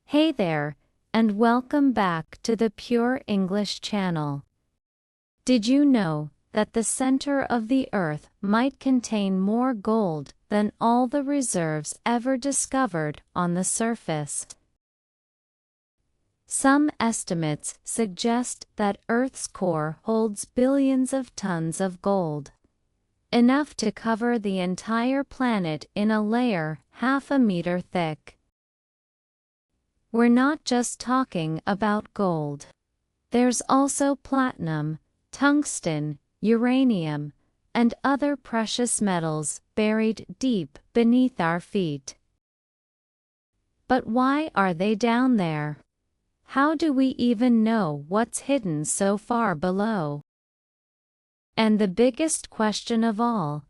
Hey there, and welcome back to the Pure English channel. Did you know that the center of the Earth might contain more gold than all the reserves ever discovered on the surface? Some estimates suggest that Earth's core holds billions of tons of gold, enough to cover the entire planet in a layer half a meter thick. We're not just talking about gold. There's also platinum, tungsten, uranium, and other precious metals buried deep beneath our feet. But why are they down there? How do we even know what's hidden so far below? And the biggest question of all,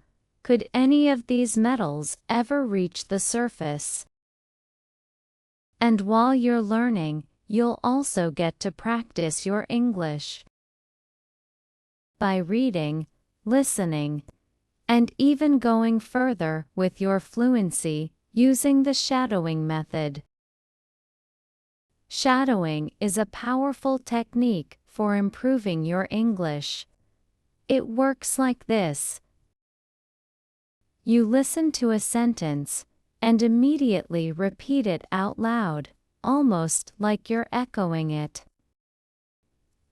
could any of these metals ever reach the surface? And while you're learning, you'll also get to practice your English by reading, listening, and even going further with your fluency using the shadowing method. Shadowing is a powerful technique for improving your English. It works like this. You listen to a sentence and immediately repeat it out loud, almost like you're echoing it.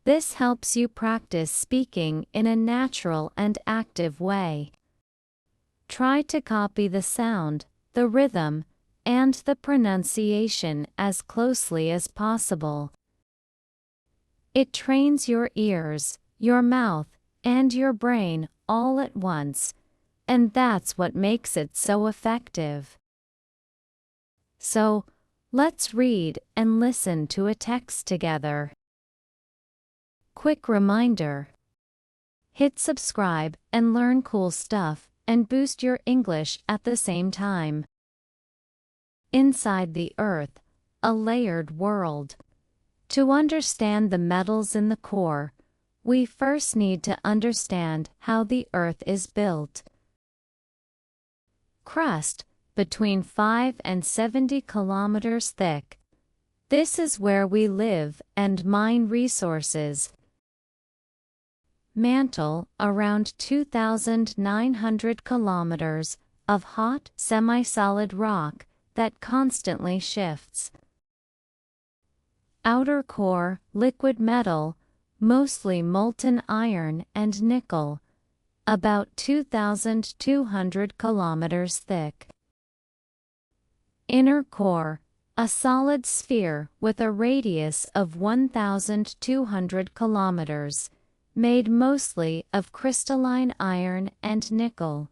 This helps you practice speaking in a natural and active way. Try to copy the sound, the rhythm, and the pronunciation as closely as possible. It trains your ears, your mouth, and your brain all at once, and that's what makes it so effective. So, let's read and listen to a text together. Quick reminder: hit subscribe and learn cool stuff and boost your English at the same time. Inside the Earth, a layered world. To understand the metals in the core, we first need to understand how the Earth is built. Crust, between 5 and 70 kilometers thick. This is where we live and mine resources. Mantle, around 2,900 kilometers, of hot, semi-solid rock that constantly shifts. Outer core, liquid metal, mostly molten iron and nickel, about 2,200 kilometers thick. Inner core, a solid sphere with a radius of 1,200 kilometers, made mostly of crystalline iron and nickel.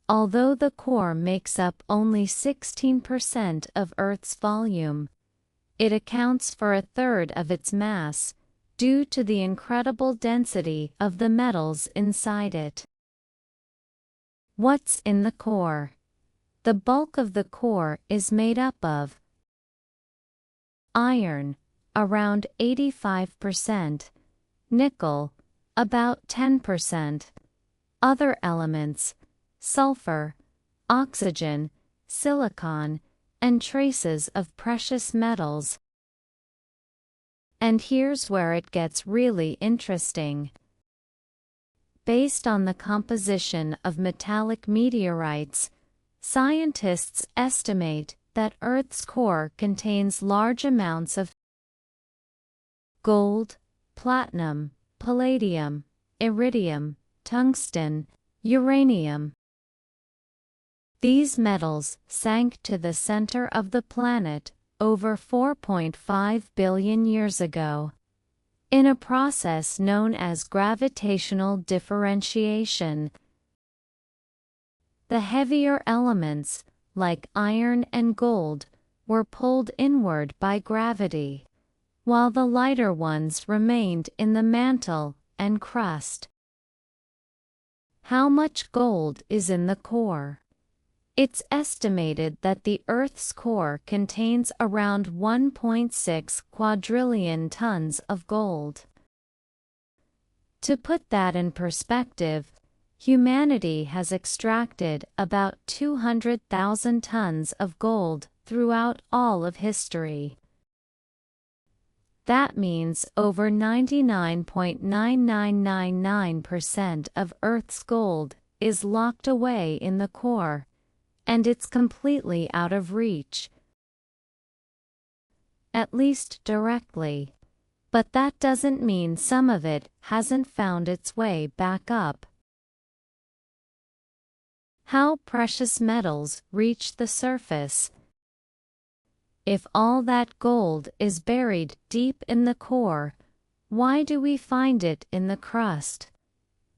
Although the core makes up only 16% of Earth's volume, it accounts for a third of its mass, due to the incredible density of the metals inside it. What's in the core? The bulk of the core is made up of iron, around 85%, nickel, about 10%, other elements, sulfur, oxygen, silicon, and traces of precious metals. And here's where it gets really interesting. Based on the composition of metallic meteorites, scientists estimate that Earth's core contains large amounts of gold, platinum, palladium, iridium, tungsten, uranium. These metals sank to the center of the planet over 4.5 billion years ago, in a process known as gravitational differentiation. The heavier elements, like iron and gold, were pulled inward by gravity, while the lighter ones remained in the mantle and crust. How much gold is in the core? It's estimated that the Earth's core contains around 1.6 quadrillion tons of gold. To put that in perspective, humanity has extracted about 200,000 tons of gold throughout all of history. That means over 99.9999% of Earth's gold is locked away in the core, and it's completely out of reach. At least directly. But that doesn't mean some of it hasn't found its way back up. How precious metals reach the surface. If all that gold is buried deep in the core, why do we find it in the crust?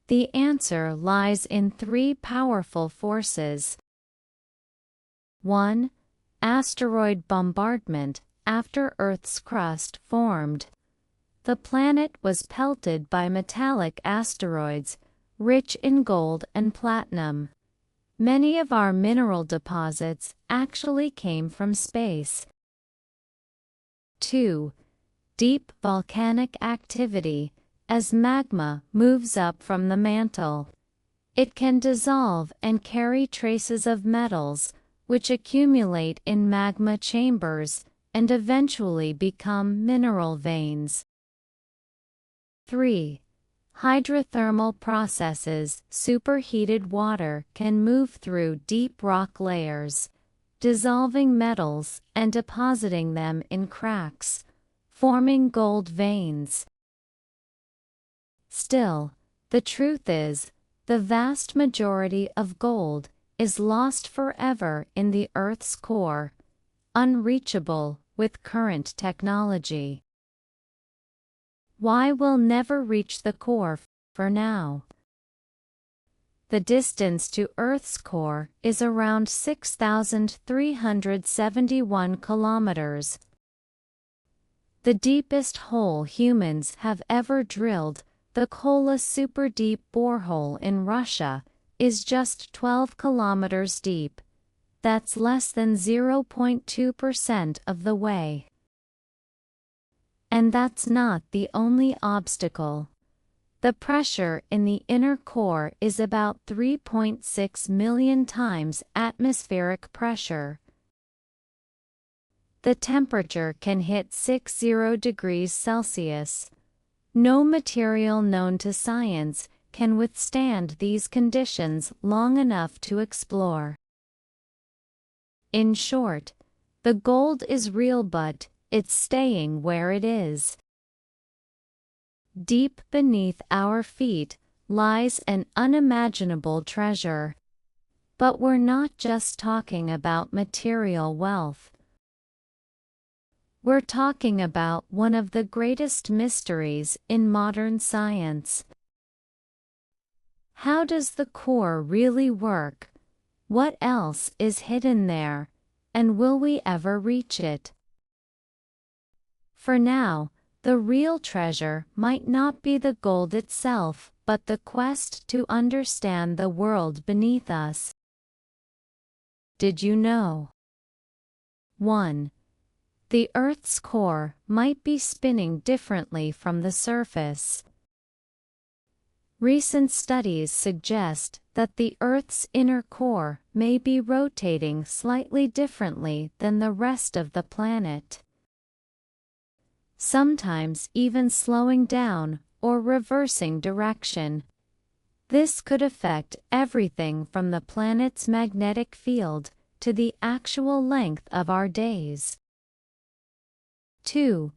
The answer lies in three powerful forces. 1. Asteroid bombardment. After Earth's crust formed, the planet was pelted by metallic asteroids, rich in gold and platinum. Many of our mineral deposits actually came from space. 2. Deep volcanic activity. As magma moves up from the mantle, it can dissolve and carry traces of metals, which accumulate in magma chambers and eventually become mineral veins. 3. Hydrothermal processes. Superheated water can move through deep rock layers, dissolving metals and depositing them in cracks, forming gold veins. Still, the truth is, the vast majority of gold is lost forever in the Earth's core, unreachable with current technology. Why we'll never reach the core for now? The distance to Earth's core is around 6,371 kilometers. The deepest hole humans have ever drilled, the Kola Super Deep borehole in Russia, is just 12 kilometers deep. That's less than 0.2% of the way. And that's not the only obstacle. The pressure in the inner core is about 3.6 million times atmospheric pressure. The temperature can hit 60 degrees Celsius. No material known to science can withstand these conditions long enough to explore. In short, the gold is real, but it's staying where it is. Deep beneath our feet lies an unimaginable treasure. But we're not just talking about material wealth. We're talking about one of the greatest mysteries in modern science. How does the core really work? What else is hidden there? And will we ever reach it? For now, the real treasure might not be the gold itself, but the quest to understand the world beneath us. Did you know? 1. The Earth's core might be spinning differently from the surface. Recent studies suggest that the Earth's inner core may be rotating slightly differently than the rest of the planet. Sometimes even slowing down or reversing direction. This could affect everything from the planet's magnetic field to the actual length of our days. 2.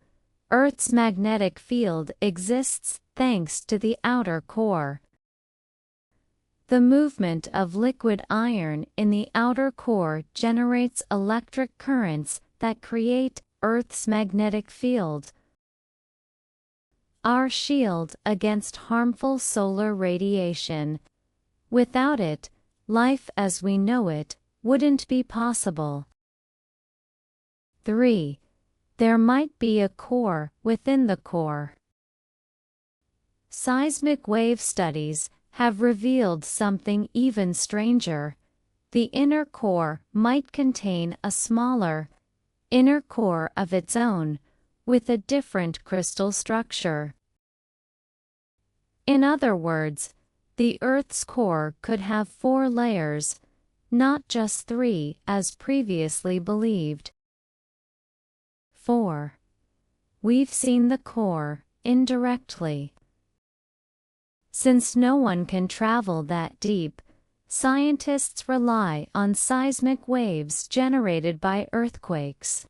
Earth's magnetic field exists thanks to the outer core. The movement of liquid iron in the outer core generates electric currents that create Earth's magnetic field, our shield against harmful solar radiation. Without it, life as we know it wouldn't be possible. 3. There might be a core within the core. Seismic wave studies have revealed something even stranger. The inner core might contain a smaller inner core of its own, with a different crystal structure. In other words, the Earth's core could have 4 layers, not just 3 as previously believed. 4. We've seen the core, indirectly. Since no one can travel that deep, scientists rely on seismic waves generated by earthquakes.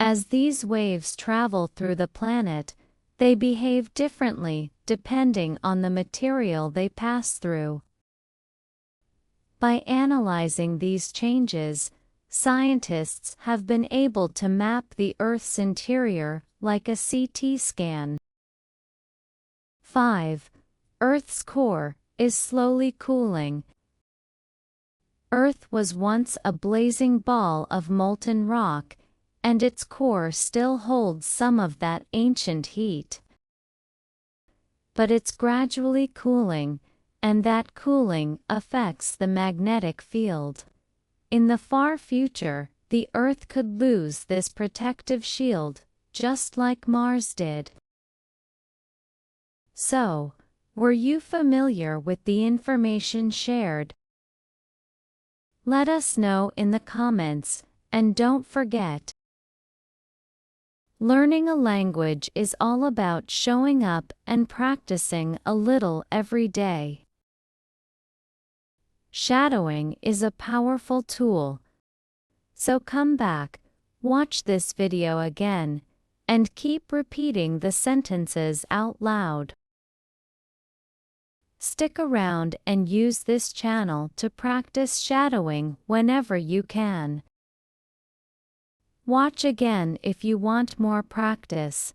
As these waves travel through the planet, they behave differently depending on the material they pass through. By analyzing these changes, scientists have been able to map the Earth's interior like a CT scan. 5. Earth's core is slowly cooling. Earth was once a blazing ball of molten rock, and its core still holds some of that ancient heat. But it's gradually cooling, and that cooling affects the magnetic field. In the far future, the Earth could lose this protective shield, just like Mars did. So, were you familiar with the information shared? Let us know in the comments, and don't forget, learning a language is all about showing up and practicing a little every day. Shadowing is a powerful tool. So come back, watch this video again, and keep repeating the sentences out loud. Stick around and use this channel to practice shadowing whenever you can. Watch again if you want more practice.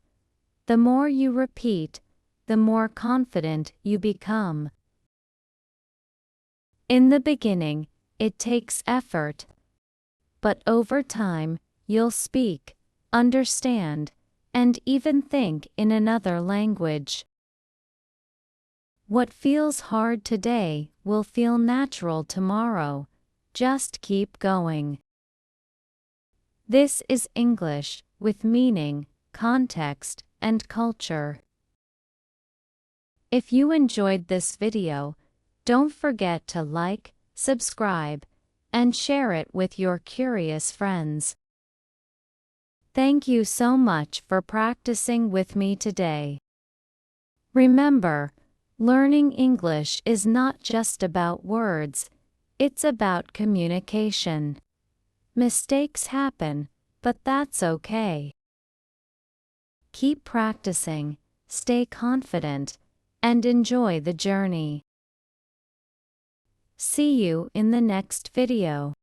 The more you repeat, the more confident you become. In the beginning, it takes effort. But over time, you'll speak, understand, and even think in another language. What feels hard today will feel natural tomorrow. Just keep going. This is English with meaning, context, and culture. If you enjoyed this video, don't forget to like, subscribe, and share it with your curious friends. Thank you so much for practicing with me today. Remember, learning English is not just about words, it's about communication. Mistakes happen, but that's okay. Keep practicing, stay confident, and enjoy the journey. See you in the next video.